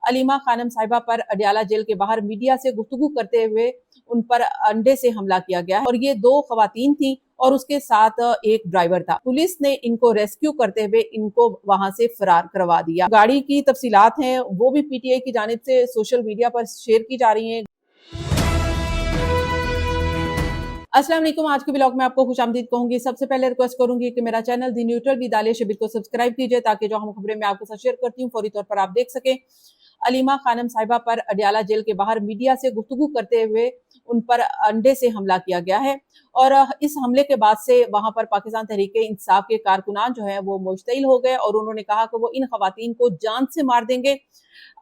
अलीमा खानम साहिबा पर अडियाला जेल के बाहर मीडिया से गुफ्तगू करते हुए उन पर अंडे से हमला किया गया है और ये 2 खवातीन थी और उसके साथ एक ड्राइवर था। पुलिस ने इनको रेस्क्यू करते हुए इनको वहां से फरार करवा दिया। गाड़ी की तफसीलात हैं वो भी पीटीआई की जानिब से सोशल मीडिया पर शेयर की जा रही हैं। अस्सलाम वालेकुम, आज के ब्लॉग में आपको खुशामदीद कहूंगी। सबसे पहले रिक्वेस्ट करूंगी कि मेरा channel the neutral with Aliya Shabir को सब्सक्राइब कीजिए ताकि जो हम खबरें मैं आपके साथ शेयर करती हूँ फौरी तौर पर आप देख सकें। अलीमा खानम साहिबा पर अडियाला जेल के बाहर मीडिया से गुफ्तगू करते हुए उन पर अंडे से हमला किया गया है और इस हमले के बाद से वहां पर पाकिस्तान तहरीके इंसाफ के कारकुनान जो है वो मुश्तइल हो गए और उन्होंने कहा कि वो इन खवातीन को जान से मार देंगे।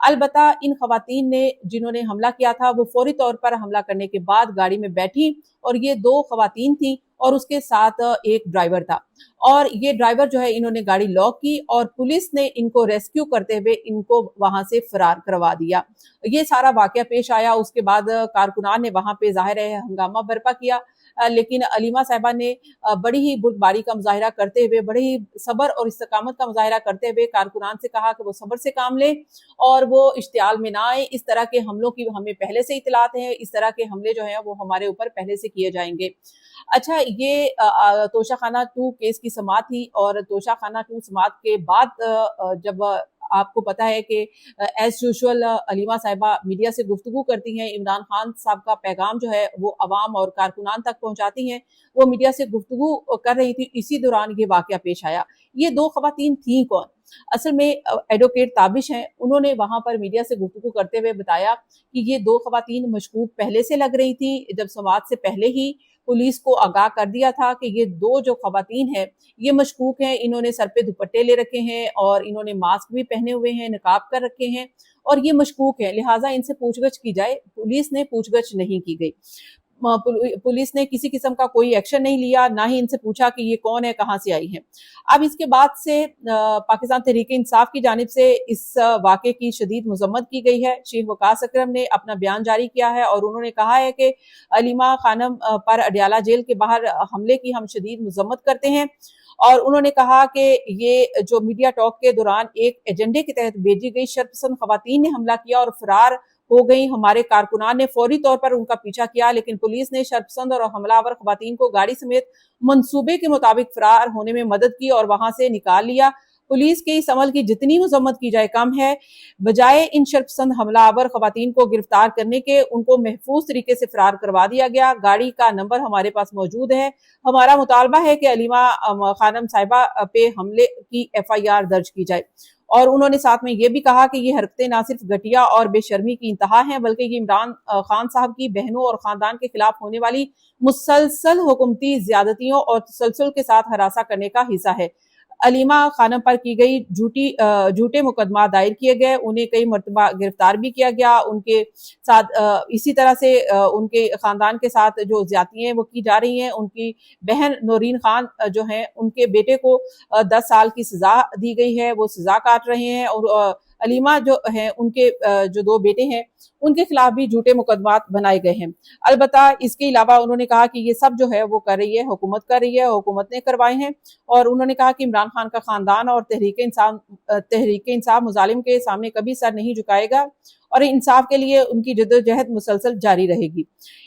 अलबत्ता इन खवातीन ने जिन्होंने हमला किया था वो फौरी तौर पर हमला करने के बाद गाड़ी में बैठी और ये 2 खवातीन थी और उसके साथ एक ड्राइवर था और ये ड्राइवर जो है इन्होंने गाड़ी लॉक की और पुलिस ने इनको रेस्क्यू करते हुए इनको वहां से फरार करवा दिया। ये सारा वाकया पेश आया। उसके बाद कारकुनान ने वहां पे जाहिर है हंगामा बर्पा किया, लेकिन अलीमा साहिबा ने बड़ी ही बुर्दबारी का मुजाहिरा करते हुए, बड़े ही सब्र और इस्तकामत का मुजाहिरा करते हुए कारकुनान से कहा कि वो सब्र से काम ले और वो इश्तियाल में ना आए। इस तरह के हमलों की हमें पहले से इतलात है, इस तरह के हमले जो है वो हमारे ऊपर पहले से किए जाएंगे। अच्छा, ये तोशाखाना 2 केस की समाअत थी और तोशाखाना 2 समाअत के बाद जब आपको पता है कि एज यूजुअल अलीमा साहिबा मीडिया से गुफ्तगू करती हैं, इमरान खान साहब का पैगाम जो है वो अवाम और कारकुनान तक पहुंचाती हैं। वो मीडिया से गुफ्तगू कर रही थी, इसी दौरान ये वाकया पेश आया। ये 2 खवातीन थी कौन? असल में एडवोकेट ताबिश हैं, उन्होंने वहां पर मीडिया से गुफ्तगू करते हुए बताया कि ये 2 खवातीन मशकूक पहले से लग रही थी। जब समाअत से पहले ही पुलिस को आगाह कर दिया था कि ये 2 जो खवातीन हैं ये मशकूक हैं, इन्होंने सर पे दुपट्टे ले रखे हैं और इन्होंने मास्क भी पहने हुए हैं, नकाब कर रखे हैं और ये मशकूक हैं, लिहाजा इनसे पूछगछ की जाए। पुलिस ने पूछगछ नहीं की गई। पुलिस ने किसी किस्म का कोई एक्शन नहीं लिया, ना ही इनसे पूछा कि ये कौन है, कहां से आई है। अब इसके बाद से पाकिस्तान तहरीके इंसाफ की जानिब से इस वाक़े की शदीद मज़म्मत की गई है। शेख वकास अकरम ने अपना बयान जारी किया है और उन्होंने कहा है कि अलीमा खानम पर अडियाला जेल के बाहर हमले की हम शदीद मज़म्मत करते हैं और उन्होंने कहा कि ये जो मीडिया टॉक के दौरान एक एजेंडे के तहत भेजी गई शर्पसंद खवातीन ने हमला किया और फरार हो गई। हमारे कारकुनान ने फौरी तौर पर उनका पीछा किया, लेकिन पुलिस ने शर्पसंद और हमलावर खवातीन को गाड़ी समेत मंसूबे के मुताबिक फरार होने में मदद की और वहां से निकाल लिया। पुलिस के इस अमल की जितनी मजम्मत की जाए कम है। बजाय इन शर्पसंद हमलावर खवातीन को गिरफ्तार करने के उनको महफूज तरीके से फरार करवा दिया गया। गाड़ी का नंबर हमारे पास मौजूद है। हमारा मुतालबा है कि अलीमा खानम साहिबा पे हमले की FIR दर्ज की जाए और उन्होंने साथ में ये भी कहा कि ये हरकतें ना सिर्फ घटिया और बेशर्मी की इंतहा हैं बल्कि ये इमरान खान साहब की बहनों और खानदान के खिलाफ होने वाली मुसलसल हुकूमती ज्यादतियों और तसलसल के साथ हरासा करने का हिस्सा है। अलीमा खानम पर की गई झूठे मुकदमा दायर किए गए, उन्हें कई मरतबा गिरफ्तार भी किया गया। उनके साथ इसी तरह से उनके खानदान के साथ जो ज्यादतियां वो की जा रही हैं। उनकी बहन नौरीन खान जो है उनके बेटे को 10 साल की सजा दी गई है, वो सजा काट रहे हैं और अलीमा जो है उनके जो 2 बेटे हैं उनके खिलाफ भी झूठे मुकदमात बनाए गए हैं। अलबत्ता इसके अलावा उन्होंने कहा कि ये सब जो है वो कर रही है, हुकूमत कर रही है, हुकूमत ने करवाए हैं और उन्होंने कहा कि इमरान खान का खानदान और तहरीके इंसाफ मुजालिम के सामने कभी सर नहीं झुकाएगा और इंसाफ के लिए उनकी जद्दोजहद मुसलसल जारी रहेगी।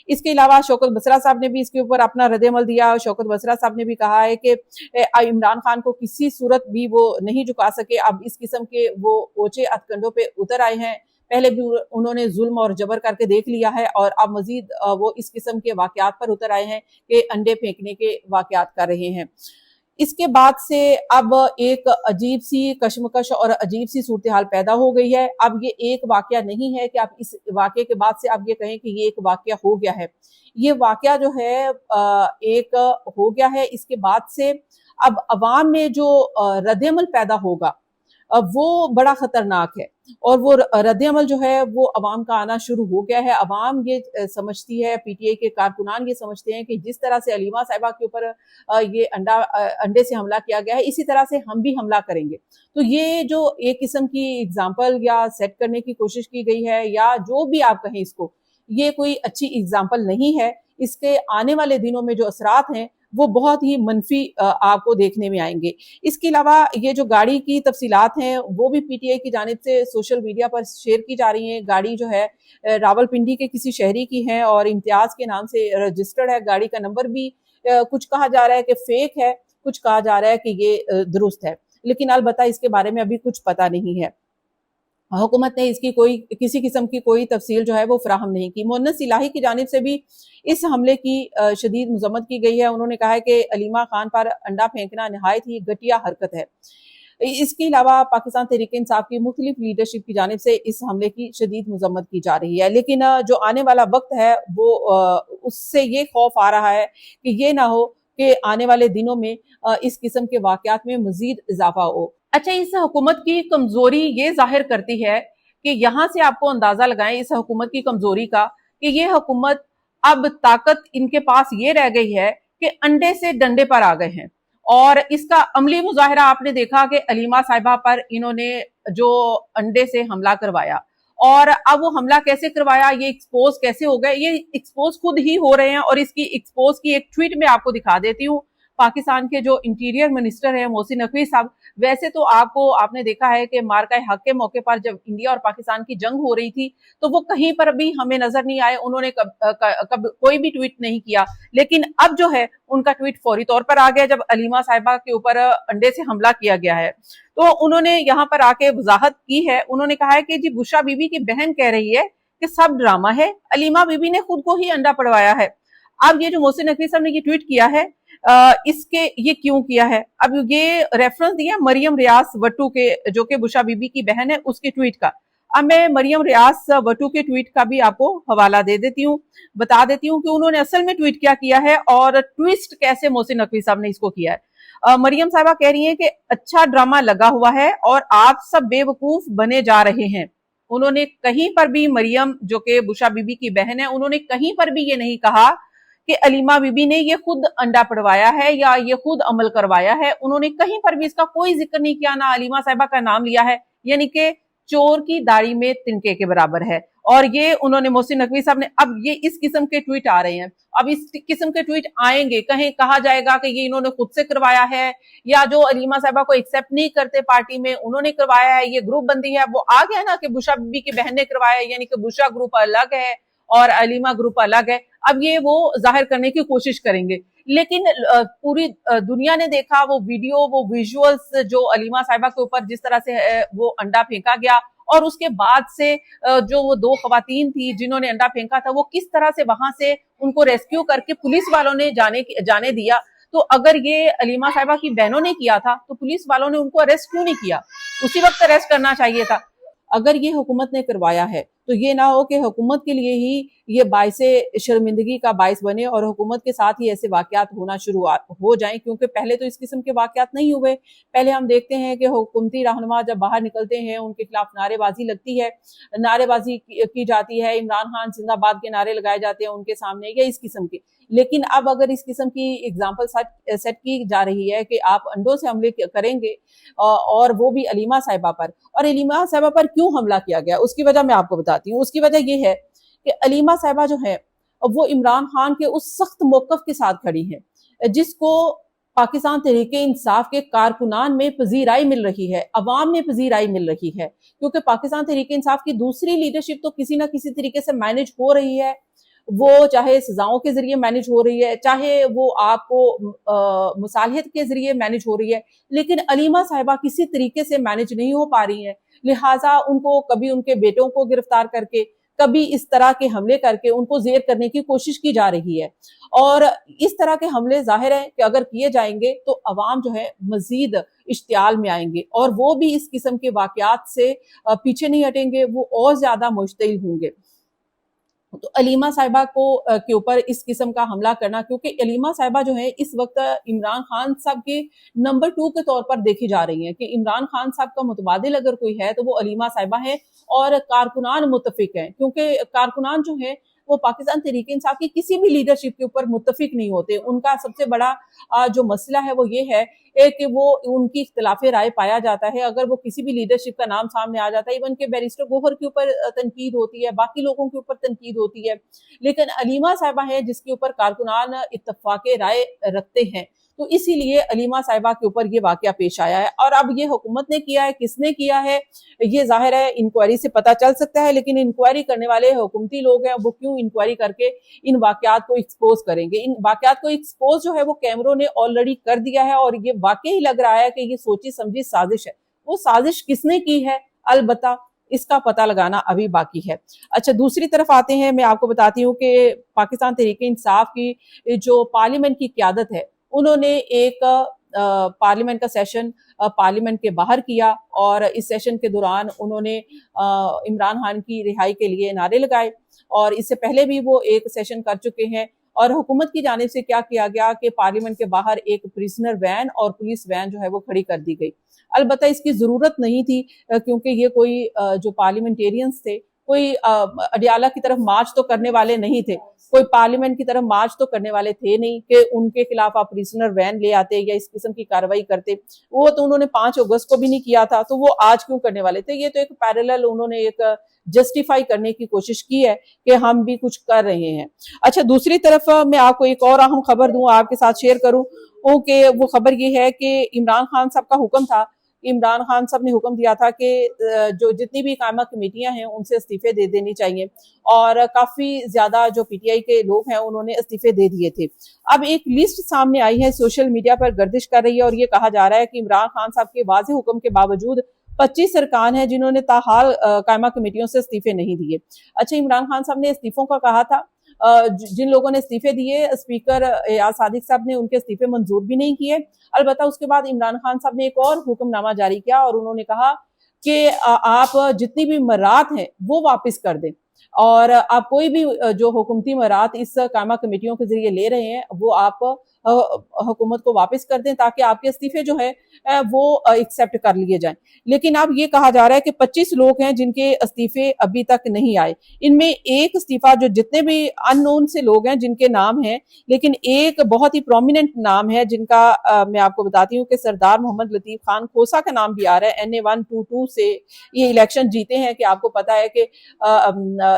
इसके अलावा शौकत बसरा साहब ने भी इसके ऊपर अपना रद्द-ए-अमल दिया। शौकत बसरा साहब ने भी कहा है कि इमरान खान को किसी सूरत भी वो नहीं झुका सके। अब इस किस्म के वो ऊंचे हथकंडों पे उतर आए हैं। पहले भी उन्होंने जुल्म और जबर करके देख लिया है और अब मजीद वो इस किस्म के वाकयात पर उतर आए हैं कि अंडे फेंकने के वाकयात कर रहे हैं। इसके बाद से अब एक अजीब सी कशमकश और अजीब सी सूरत हाल पैदा हो गई है। अब ये एक वाकया नहीं है कि आप इस वाकये के बाद से आप ये कहें कि ये एक वाकया हो गया है। ये वाकया जो है एक हो गया है। इसके बाद से अब अवाम में जो रद्द-ए-अमल पैदा होगा वो बड़ा खतरनाक है और वो रद्द-ए-अमल जो है वो अवाम का आना शुरू हो गया है। अवाम ये समझती है, पीटीआई के कारकुनान ये समझते हैं कि जिस तरह से अलीमा साहिबा के ऊपर ये अंडे से हमला किया गया है, इसी तरह से हम भी हमला करेंगे। तो ये जो एक किस्म की एग्जाम्पल या सेट करने की कोशिश की गई है या जो भी आप कहें इसको, ये कोई अच्छी एग्जाम्पल नहीं है। इसके आने वाले दिनों में जो असरात हैं وہ بہت ہی منفی آپ کو دیکھنے میں آئیں گے۔ اس کے علاوہ یہ جو گاڑی کی تفصیلات ہیں وہ بھی پی ٹی آئی کی جانب سے سوشل میڈیا پر شیئر کی جا رہی ہیں۔ گاڑی جو ہے راولپنڈی کے کسی شہری کی ہے اور امتیاز کے نام سے رجسٹرڈ ہے۔ گاڑی کا نمبر بھی کچھ کہا جا رہا ہے کہ فیک ہے، کچھ کہا جا رہا ہے کہ یہ درست ہے، لیکن البتہ اس کے بارے میں ابھی کچھ پتہ نہیں ہے۔ حکومت نے اس کی کسی قسم کی کوئی تفصیل جو ہے وہ فراہم نہیں کی۔ مؤنس الہی کی جانب سے بھی اس حملے کی شدید مذمت کی گئی ہے۔ انہوں نے کہا ہے کہ علیمہ خان پر انڈا پھینکنا نہایت ہی گھٹیا حرکت ہے۔ اس کے علاوہ پاکستان تحریک انصاف کی مختلف لیڈرشپ کی جانب سے اس حملے کی شدید مذمت کی جا رہی ہے، لیکن جو آنے والا وقت ہے وہ اس سے یہ خوف آ رہا ہے کہ یہ نہ ہو کہ آنے والے دنوں میں اس قسم کے واقعات میں مزید اضافہ ہو۔ اچھا، اس حکومت کی کمزوری یہ ظاہر کرتی ہے کہ یہاں سے آپ کو اندازہ لگائیں اس حکومت کی کمزوری کا کہ یہ حکومت اب طاقت ان کے پاس یہ رہ گئی ہے کہ انڈے سے ڈنڈے پر آ گئے ہیں، اور اس کا عملی مظاہرہ آپ نے دیکھا کہ علیمہ صاحبہ پر انہوں نے جو انڈے سے حملہ کروایا، اور اب وہ حملہ کیسے کروایا، یہ ایکسپوز کیسے ہو گئے، یہ ایکسپوز خود ہی ہو رہے ہیں۔ اور اس کی ایکسپوز کی ایک ٹویٹ میں آپ کو دکھا دیتی ہوں۔ پاکستان کے جو انٹیریئر منسٹر ہیں محسن نقوی صاحب، ویسے تو آپ نے دیکھا ہے کہ مارکہ حق کے موقع پر جب انڈیا اور پاکستان کی جنگ ہو رہی تھی تو وہ کہیں پر بھی ہمیں نظر نہیں آئے، انہوں نے کوئی بھی ٹویٹ نہیں کیا، لیکن اب جو ہے ان کا ٹویٹ فوری طور پر آ گیا جب علیمہ صاحبہ کے اوپر انڈے سے حملہ کیا گیا ہے۔ تو انہوں نے یہاں پر آ کے وضاحت کی ہے، انہوں نے کہا ہے کہ جی بشرا بی بی کی بہن کہہ رہی ہے کہ سب ڈرامہ ہے، علیمہ بی بی نے خود کو ہی انڈا پڑوایا ہے۔ اب یہ جو محسن نقوی صاحب نے یہ ٹویٹ کیا ہے، اس کے یہ کیوں کیا ہے؟ اب یہ ریفرنس دیا مریم ریاض وٹو کے، جو کہ بشرا بی بی کی بہن ہے، اس کے ٹویٹ کا۔ اب میں مریم ریاض وٹو کے ٹویٹ کا بھی آپ کو حوالہ دے دیتی ہوں، بتا دیتی ہوں کہ انہوں نے اصل میں ٹویٹ کیا ہے اور ٹویسٹ کیسے محسن نقوی صاحب نے اس کو کیا ہے۔ مریم صاحبہ کہہ رہی ہیں کہ اچھا ڈرامہ لگا ہوا ہے اور آپ سب بے وقوف بنے جا رہے ہیں۔ انہوں نے کہیں پر بھی، مریم جو کہ بشرا بی بی کی بہن ہے، انہوں نے کہیں پر بھی یہ نہیں کہا کہ علیمہ بی بی نے یہ خود انڈا پڑوایا ہے یا یہ خود عمل کروایا ہے۔ انہوں نے کہیں پر بھی اس کا کوئی ذکر نہیں کیا، نہ علیمہ صاحبہ کا نام لیا ہے، یعنی کہ چور کی داڑھی میں تنکے کے برابر ہے۔ اور یہ انہوں نے محسن نقوی صاحب نے، اب یہ اس قسم کے ٹویٹ آ رہے ہیں، اب اس قسم کے ٹویٹ آئیں گے، کہیں کہا جائے گا کہ یہ انہوں نے خود سے کروایا ہے، یا جو علیمہ صاحبہ کو ایکسیپٹ نہیں کرتے پارٹی میں انہوں نے کروایا ہے، یہ گروپ بندی ہے۔ وہ آ گیا نا کہ بشرا بی بی کی بہن نے کروایا ہے، یعنی کہ بشرا گروپ الگ ہے اور علیمہ گروپ الگ ہے۔ اب یہ وہ ظاہر کرنے کی کوشش کریں گے، لیکن پوری دنیا نے دیکھا وہ ویڈیو، وہ ویژولز جو علیمہ صاحبہ کے اوپر جس طرح سے وہ انڈا پھینکا گیا، اور اس کے بعد سے جو وہ دو خواتین تھی جنہوں نے انڈا پھینکا تھا، وہ کس طرح سے وہاں سے ان کو ریسکیو کر کے پولیس والوں نے جانے دیا۔ تو اگر یہ علیمہ صاحبہ کی بہنوں نے کیا تھا تو پولیس والوں نے ان کو اریسٹ کیوں نہیں کیا؟ اسی وقت اریسٹ کرنا چاہیے تھا۔ اگر یہ حکومت نے کروایا ہے تو یہ نہ ہو کہ حکومت کے لیے ہی یہ باعث شرمندگی کا باعث بنے اور حکومت کے ساتھ ہی ایسے واقعات ہونا شروع ہو جائیں، کیونکہ پہلے تو اس قسم کے واقعات نہیں ہوئے۔ پہلے ہم دیکھتے ہیں کہ حکومتی رہنما جب باہر نکلتے ہیں ان کے خلاف نعرے بازی لگتی ہے، نعرے بازی کی جاتی ہے، عمران خان زندہ باد کے نعرے لگائے جاتے ہیں ان کے سامنے، یا اس قسم کے۔ لیکن اب اگر اس قسم کی اگزامپل سیٹ کی جا رہی ہے کہ آپ انڈوں سے حملے کریں گے، اور وہ بھی علیمہ صاحبہ پر، اور علیمہ صاحبہ پر کیوں حملہ کیا گیا اس کی وجہ میں آپ کو بتاتی ہوں۔ اس کی وجہ یہ ہے کہ علیمہ صاحبہ جو ہے وہ عمران خان کے اس سخت موقف کے ساتھ کھڑی ہے جس کو پاکستان تحریک انصاف کے کارکنان میں پذیرائی مل رہی ہے، عوام میں پذیرائی مل رہی ہے، کیونکہ پاکستان تحریک انصاف کی دوسری لیڈرشپ تو کسی نہ کسی طریقے سے مینج ہو رہی ہے، وہ چاہے سزاؤں کے ذریعے مینج ہو رہی ہے، چاہے وہ آپ کو مصالحت کے ذریعے مینج ہو رہی ہے، لیکن علیمہ صاحبہ کسی طریقے سے مینج نہیں ہو پا رہی ہیں، لہٰذا ان کو کبھی ان کے بیٹوں کو گرفتار کر کے، کبھی اس طرح کے حملے کر کے ان کو زیر کرنے کی کوشش کی جا رہی ہے۔ اور اس طرح کے حملے ظاہر ہے کہ اگر کیے جائیں گے تو عوام جو ہے مزید اشتعال میں آئیں گے، اور وہ بھی اس قسم کے واقعات سے پیچھے نہیں ہٹیں گے، وہ اور زیادہ مشتعل ہوں گے۔ تو علیمہ صاحبہ کے اوپر اس قسم کا حملہ کرنا، کیونکہ علیمہ صاحبہ جو ہے اس وقت عمران خان صاحب کے نمبر 2 کے طور پر دیکھی جا رہی ہیں، کہ عمران خان صاحب کا متبادل اگر کوئی ہے تو وہ علیمہ صاحبہ ہے، اور کارکنان متفق ہیں، کیونکہ کارکنان جو ہیں वो पाकिस्तान तहरीक इंसाफ की किसी भी लीडरशिप के ऊपर मुत्तफिक नहीं होते। उनका सबसे बड़ा जो मसला है वो ये है कि वो उनकी इख्तिलाफे राय पाया जाता है। अगर वो किसी भी लीडरशिप का नाम सामने आ जाता है, इवन के बैरिस्टर गोहर के ऊपर तनकीद होती है, बाकी लोगों के ऊपर तनकीद होती है, लेकिन अलीमा साहिबा है जिसके ऊपर कारकुनान इत्तफाके राय रखते हैं, तो इसीलिए अलीमा साहिबा के ऊपर ये वाकया पेश आया है। और अब ये हुकूमत ने किया है, किसने किया है, ये जाहिर है इंक्वायरी से पता चल सकता है, लेकिन इंक्वायरी करने वाले हुकूमती लोग हैं, वो क्यों इंक्वायरी करके इन वाकयात को एक्सपोज करेंगे। इन वाकयात को एक्सपोज जो है वो कैमरों ने ऑलरेडी कर दिया है, और ये वाकई लग रहा है कि ये सोची समझी साजिश है। वो साजिश किसने की है, अलबत्ता इसका पता लगाना अभी बाकी है। अच्छा, दूसरी तरफ आते हैं, मैं आपको बताती हूँ कि पाकिस्तान तहरीक इंसाफ की जो पार्लियामेंट की क़यादत है, उन्होंने एक पार्लियामेंट का सेशन पार्लियामेंट के बाहर किया, और इस सेशन के दौरान उन्होंने इमरान खान की रिहाई के लिए नारे लगाए, और इससे पहले भी वो एक सेशन कर चुके हैं। और हुकूमत की जानिब से क्या किया गया कि पार्लियामेंट के बाहर एक प्रिजनर वैन और पुलिस वैन जो है वो खड़ी कर दी गई। अलबत्ता इसकी जरूरत नहीं थी, क्योंकि ये कोई जो पार्लियामेंटेरियंस थे, कोई अडियाला की तरफ मार्च तो करने वाले नहीं थे, कोई पार्लियामेंट की तरफ मार्च तो करने वाले थे नहीं कि उनके खिलाफ आप प्रिजनर वैन ले आते या इस किस्म की कार्रवाई करते। वो तो उन्होंने 5 अगस्त को भी नहीं किया था, तो वो आज क्यों करने वाले थे। ये तो एक पैरेलल उन्होंने एक जस्टिफाई करने की कोशिश की है कि हम भी कुछ कर रहे हैं। अच्छा, दूसरी तरफ मैं आपको एक और अहम खबर दूं, आपके साथ शेयर करूं, कि वो खबर ये है कि इमरान खान साहब का हुक्म था, इमरान खान साहब ने हुक्म दिया था कि जो जितनी भी कायमा कमेटियां हैं उनसे इस्तीफे दे देनी चाहिए, और काफी ज्यादा जो पीटीआई के लोग हैं उन्होंने इस्तीफे दे दिए थे। अब एक लिस्ट सामने आई है, सोशल मीडिया पर गर्दिश कर रही है, और ये कहा जा रहा है कि इमरान खान साहब के वाज़ेह हुक्म के बावजूद 25 सरकार हैं जिन्होंने ताहाल कायमा कमेटियों से इस्तीफे नहीं दिए। अच्छा, इमरान खान साहब ने इस्तीफों का कहा था, जिन लोगों ने इस्तीफे दिए, स्पीकर एयाज सादिक साहब ने उनके इस्तीफे मंजूर भी नहीं किए। अलबत्ता उसके बाद इमरान खान साहब ने एक और हुक्मनामा जारी किया, और उन्होंने कहा कि आप जितनी भी मरात हैं वो वापस कर दें, और आप कोई भी जो हुकूमती मरात इस कायमा कमेटियों के जरिए ले रहे हैं वो आप हुकूमत को वापस कर दें, ताकि आपके इस्तीफे जो है वो एक्सेप्ट कर लिए जाएं। लेकिन अब ये कहा जा रहा है कि 25 लोग हैं जिनके इस्तीफे अभी तक नहीं आए। इनमें एक इस्तीफा, जो जितने भी अननोन से लोग हैं जिनके नाम हैं, लेकिन एक बहुत ही प्रोमिनेंट नाम है जिनका मैं आपको बताती हूँ कि सरदार मोहम्मद लतीफ खान खोसा का नाम भी आ रहा है। NA 122 से ये इलेक्शन जीते हैं, कि आपको पता है कि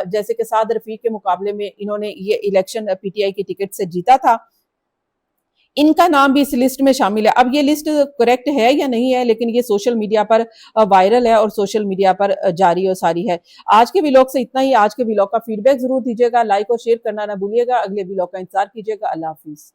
जैसे कि साद रफीक के मुकाबले में इन्होंने ये इलेक्शन पीटीआई की टिकट से जीता था। इनका नाम भी इस लिस्ट में शामिल है। अब ये लिस्ट करेक्ट है या नहीं है, लेकिन ये सोशल मीडिया पर वायरल है और सोशल मीडिया पर जारी और सारी है। आज के व्लॉग से इतना ही। आज के व्लॉग का फीडबैक जरूर दीजिएगा, लाइक और शेयर करना ना भूलिएगा। अगले व्लॉग का इंतजार कीजिएगा। अल्लाह हाफिज।